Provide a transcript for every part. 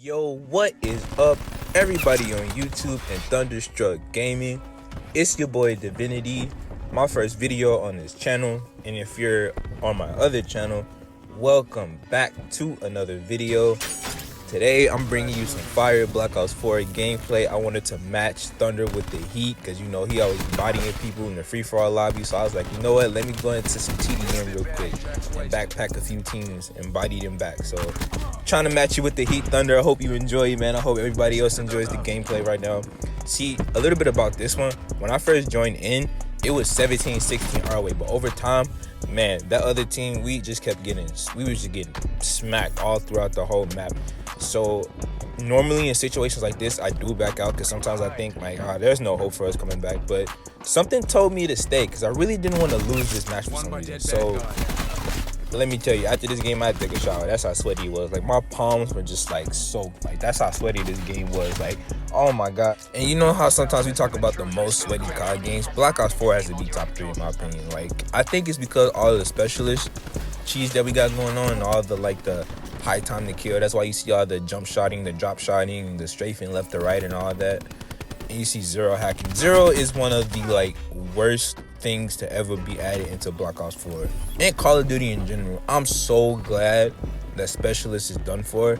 Yo, what is up, everybody on YouTube and Thunderstruck Gaming? It's your boy Divinity, my first video on this channel, and if you're on my other channel, welcome back to another video. Today, I'm bringing you some fire Black Ops 4 gameplay. I wanted to match Thunder with the Heat, because you know he always bodying people in the free-for-all lobby, so I was like, you know what, let me go into some TDM real quick and backpack a few teams and body them back. So trying to match you with the Heat Thunder. I hope you enjoy, man. I hope everybody else enjoys the gameplay right now. See, a little bit about this one. When I first joined in, it was 17-16 our way, but over time, man, that other team, we was just getting smacked all throughout the whole map. So normally in situations like this, I do back out because sometimes I think like, there's no hope for us coming back, but something told me to stay because I really didn't want to lose this match for some reason. So let me tell you, after this game, I had to take a shower. That's how sweaty it was. Like, my palms were just, like, soaked. Like, that's how sweaty this game was. Like, oh, my God. And you know how sometimes we talk about the most sweaty COD games? Black Ops 4 has to be top 3, in my opinion. Like, I think it's because all of the specialist cheese that we got going on and all the, like, the high time to kill. That's why you see all the jump shotting, the drop shotting, the strafing left to right and all that. And you see Zero hacking. Zero is one of the, like, worst things to ever be added into Black Ops 4 and Call of Duty in general. I'm so glad that Specialist is done for.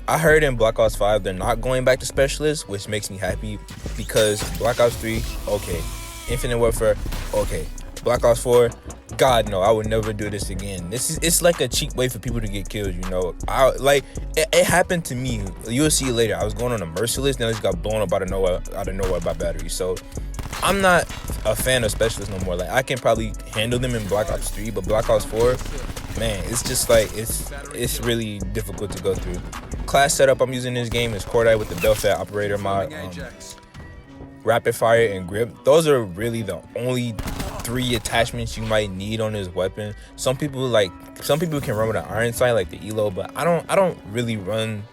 I heard in Black Ops 5 they're not going back to Specialist, which makes me happy because Black Ops 3, okay. Infinite Warfare, okay. Black Ops 4, God no, I would never do this again. It's like a cheap way for people to get killed, you know. It happened to me. You'll see later. I was going on a Merciless, then I just got blown up out of nowhere by batteries. So I'm not a fan of specialists no more. Like, I can probably handle them in Black Ops 3, but Black Ops 4, man, it's just like it's really difficult to go through. Class setup I'm using in this game is Cordite with the Belfast operator mod, rapid fire and grip. Those are really the only 3 attachments you might need on this weapon. Some people can run with an iron sight like the Elo, but I don't really run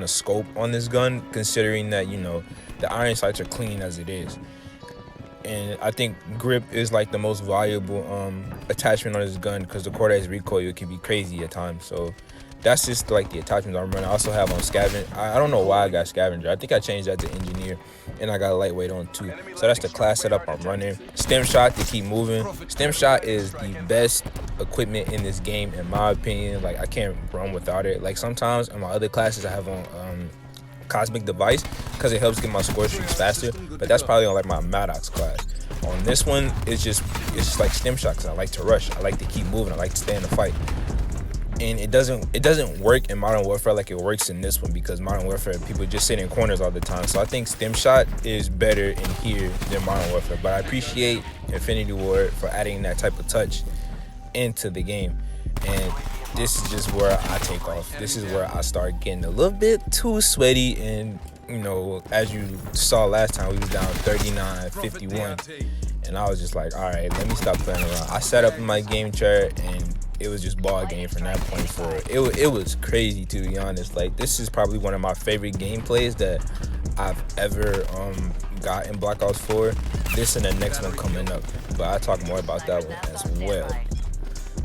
a scope on this gun, considering that, you know, the iron sights are clean as it is. And I think grip is like the most valuable attachment on this gun because the Cordite's recoil can be crazy at times. So that's just like the attachments I'm running. I also have on scavenger. I don't know why I got scavenger. I think I changed that to engineer, and I got a lightweight on too. So that's the class setup I'm running. Stem shot to keep moving. Stem shot is the best equipment in this game in my opinion. Like, I can't run without it. Like, sometimes in my other classes I have on Cosmic Device because it helps get my score streaks faster, but that's probably on like my Maddox class. On this one, it's just like stem shot because I like to rush, I like to keep moving, I like to stay in the fight. And it doesn't work in Modern Warfare like it works in this one because Modern Warfare, people just sit in corners all the time. So I think stem shot is better in here than Modern Warfare, but I appreciate Infinity Ward for adding that type of touch into the game. And this is just where I take off. This is where I start getting a little bit too sweaty. And, you know, as you saw last time, we was down 39-51. And I was just like, all right, let me stop playing around. I set up in my game chart, and it was just ball game from that point forward. It was crazy, to be honest. Like, this is probably one of my favorite gameplays that I've ever got in Black Ops 4. This and the next one coming up. But I'll talk more about that one as well.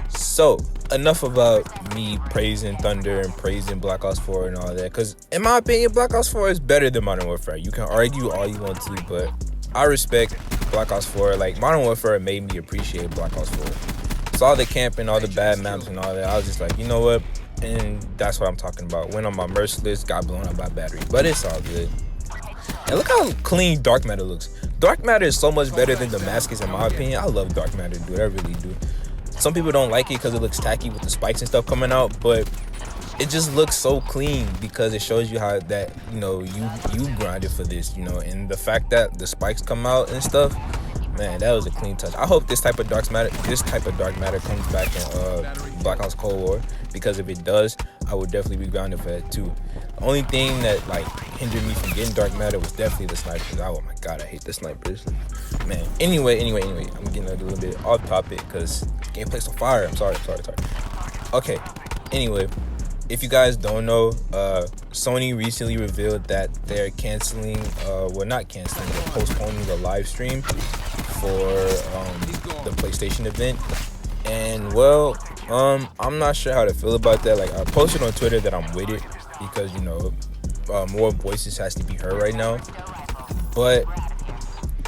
So, enough about me praising Thunder and praising Black Ops 4 and all that, because in my opinion, Black Ops 4 is better than Modern Warfare. You can argue all you want to, but I respect Black Ops 4. Like, Modern Warfare made me appreciate Black Ops 4. So all the camping, all the bad maps and all that, I was just like, you know what? And that's what I'm talking about. Went on my Merciless, got blown up by battery, but it's all good. And look how clean Dark Matter looks. Dark Matter is so much better than Damascus in my opinion. I love Dark Matter, dude. I really do. Some people don't like it because it looks tacky with the spikes and stuff coming out, but it just looks so clean because it shows you how that, you know, you grinded for this, you know, and the fact that the spikes come out and stuff, man, that was a clean touch. I hope this type of dark matter comes back in Black Ops Cold War, because if it does, I would definitely be grinding for that too. The only thing that like hindered me from getting dark matter was definitely the snipers. Oh my god, I hate the snipers, man. Anyway, I'm getting a little bit off topic because gameplay's so fire. I'm sorry. Okay, anyway, if you guys don't know, Sony recently revealed that they're canceling, not canceling, but postponing the live stream for the PlayStation event. And well, I'm not sure how to feel about that. Like, I posted on Twitter that I'm with it, because more voices has to be heard right now. But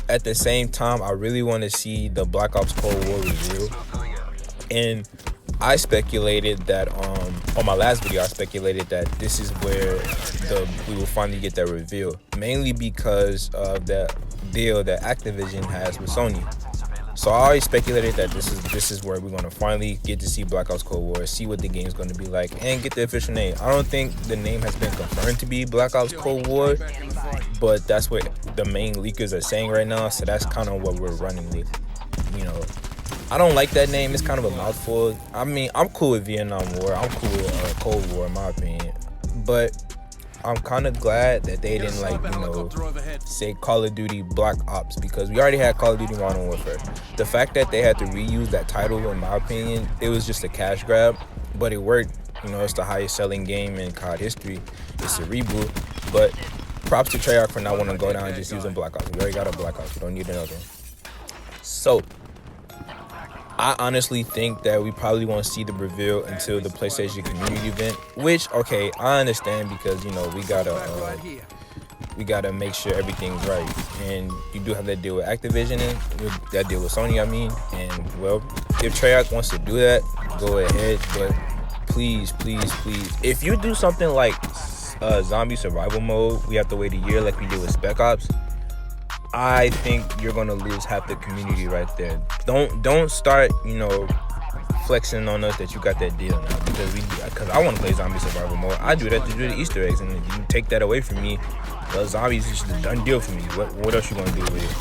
at the same time, I really want to see the Black Ops Cold War reveal. And I speculated that on my last video, I speculated that this is where we will finally get that reveal, mainly because of that deal that Activision has with Sony. So I always speculated that this is where we're gonna finally get to see Black Ops Cold War, see what the game's gonna be like, and get the official name. I don't think the name has been confirmed to be Black Ops Cold War, but that's what the main leakers are saying right now. So that's kind of what we're running with. I don't like that name. It's kind of a mouthful. I mean, I'm cool with Vietnam War. I'm cool with Cold War, in my opinion. But I'm kind of glad that they didn't say Call of Duty Black Ops, because we already had Call of Duty Modern Warfare. The fact that they had to reuse that title, in my opinion, it was just a cash grab, but it worked. It's the highest selling game in COD history. It's a reboot, but props to Treyarch for not wanting to go down and just using Black Ops. We already got a Black Ops. We don't need another one. So I honestly think that we probably won't see the reveal until the PlayStation community event, which, okay, I understand, because we gotta make sure everything's right, and you do have that deal with Activision and that deal with Sony, and well, if Treyarch wants to do that, go ahead, but please, if you do something like zombie survival mode, we have to wait a year like we did with Spec Ops, I think you're gonna lose half the community right there. Don't start, flexing on us that you got that deal now, because I want to play zombie survival mode. I do that to do the Easter eggs, and if you take that away from me, well, zombies is just a done deal for me. What else you gonna do with it?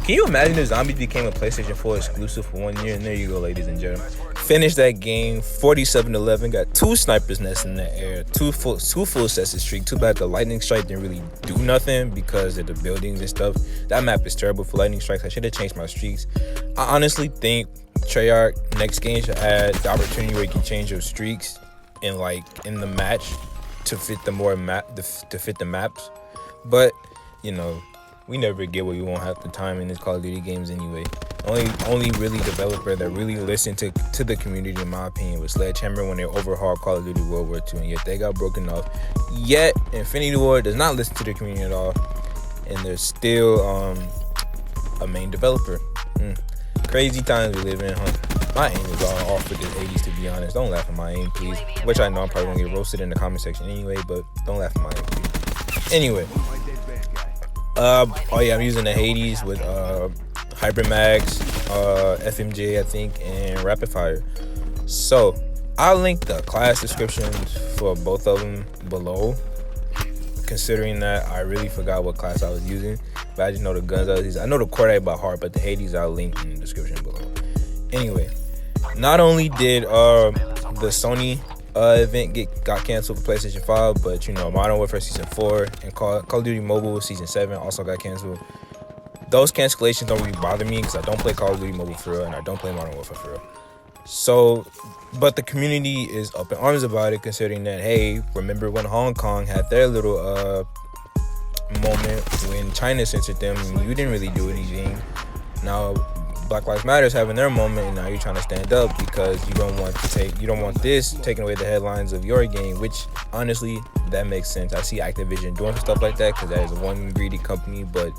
Can you imagine if zombies became a PlayStation 4 exclusive for 1 year? And there you go, ladies and gentlemen. Finished that game 47-11. Got 2 sniper's nests in the air, two full sets of streak. Too bad the lightning strike didn't really do nothing because of the buildings and stuff. That map is terrible for lightning strikes. I should have changed my streaks. I honestly think Treyarch next game should add the opportunity where you can change your streaks in the match to fit the maps. But we never get what we want half the time in this Call of Duty games anyway. Only really developer that really listened to the community, in my opinion, was Sledgehammer when they overhauled Call of Duty World War II, and yet they got broken off. Yet Infinity Ward does not listen to the community at all, and they're still a main developer. Crazy times we live in, huh? My aim is all off with the 80s, to be honest. Don't laugh at my aim, please. Which I know I'm probably gonna get roasted in the comment section anyway, but don't laugh at my aim, please. Anyway. I'm using the Hades with Hybrid Mags, FMJ, I think, and Rapid Fire. So I'll link the class descriptions for both of them below, considering that I really forgot what class I was using, but I just know the guns I was using. I know the Cordite by heart, but the Hades I'll link in the description below. Anyway, not only did the Sony event got canceled for PlayStation 5, but Modern Warfare Season 4 and Call of Duty Mobile Season 7 also got canceled. Those cancellations don't really bother me because I don't play Call of Duty Mobile for real, and I don't play Modern Warfare for real. So, but the community is up in arms about it, considering that, hey, remember when Hong Kong had their little moment when China censored them and you didn't really do anything. Now Black Lives Matter is having their moment, and now you're trying to stand up because you don't want this taking away the headlines of your game, which honestly, that makes sense. I see Activision doing stuff like that because that is one greedy company, but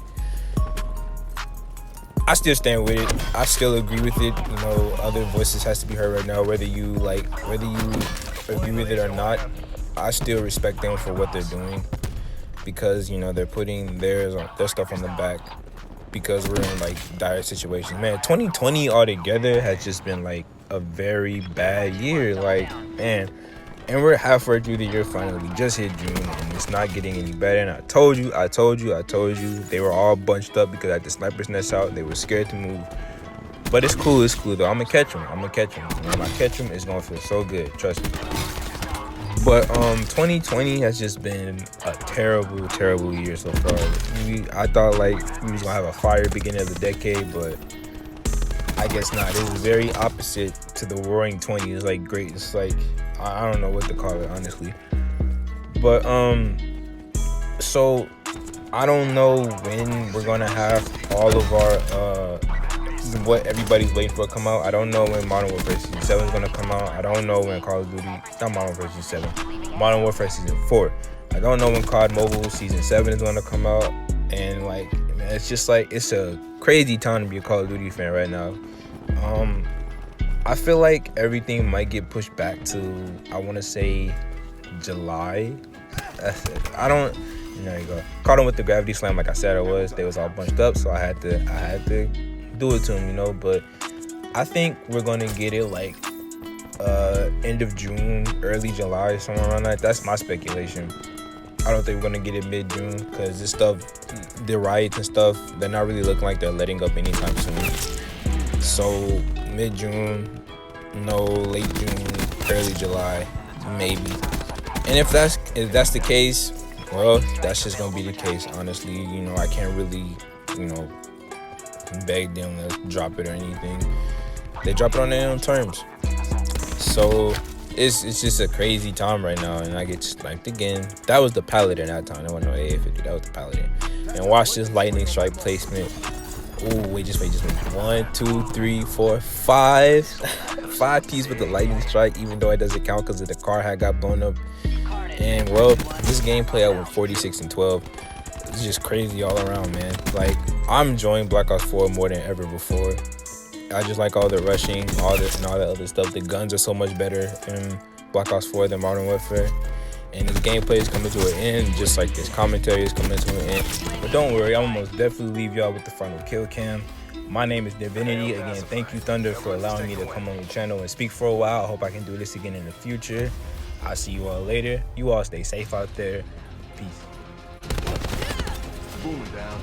I still stand with it. I still agree with it. Other voices has to be heard right now, whether you agree with it or not. I still respect them for what they're doing, because they're putting their stuff on the back, because we're in dire situations. Man, 2020 altogether has just been a very bad year. Man, and we're halfway through the year finally. We just hit June and it's not getting any better. And I told you, they were all bunched up because I had the sniper's nest out. They were scared to move. But it's cool though. I'm gonna catch them. And when I catch them, it's gonna feel so good. Trust me. But 2020 has just been a terrible, terrible year so far. I thought we was gonna have a fire beginning of the decade, but I guess not. It was very opposite to the Roaring 20s. It's great. It's I don't know what to call it, honestly. But so I don't know when we're gonna have all of our what everybody's waiting for to come out. I don't know when Modern Warfare Season 7 is gonna come out. I don't know when Call of Duty, not Modern Warfare Season 7, Modern Warfare Season 4. I don't know when COD Mobile Season 7 is going to come out. And like, man, it's just like, it's a crazy time to be a Call of Duty fan right now. I feel like everything might get pushed back to, I want to say, July. That's it. There you go. Caught him with the gravity slam, like I said they was all bunched up, so I had to do it to him, but I think we're gonna get it like end of June, early July, somewhere around that. That's my speculation. I don't think we're gonna get it mid-June, because this stuff, the riots and stuff, they're not really looking like they're letting up anytime soon. So mid-June, no, late June, early July, maybe. And if that's the case, well, that's just gonna be the case. Honestly, I can't really, beg them to drop it or anything. They drop it on their own terms. So it's just a crazy time right now, and I get sniped again. That was the Paladin that time. There wasn't no AA-50. That was the Paladin. And watch this lightning strike placement. Oh, wait. 1, 2, 3, 4, 5. 5 keys with the lightning strike, even though it doesn't count because the car had got blown up. And well, this gameplay out with 46-12. It's just crazy all around, man. Like, I'm enjoying Black Ops 4 more than ever before. I just like all the rushing, all this and all that other stuff. The guns are so much better in Black Ops 4 than Modern Warfare. And this gameplay is coming to an end, just like this commentary is coming to an end. But don't worry, I'm almost definitely leave y'all with the final kill cam. My name is Divinity. Again, thank you, Thunder, for allowing me to come on your channel and speak for a while. I hope I can do this again in the future. I'll see you all later. You all stay safe out there. Peace. Boom down.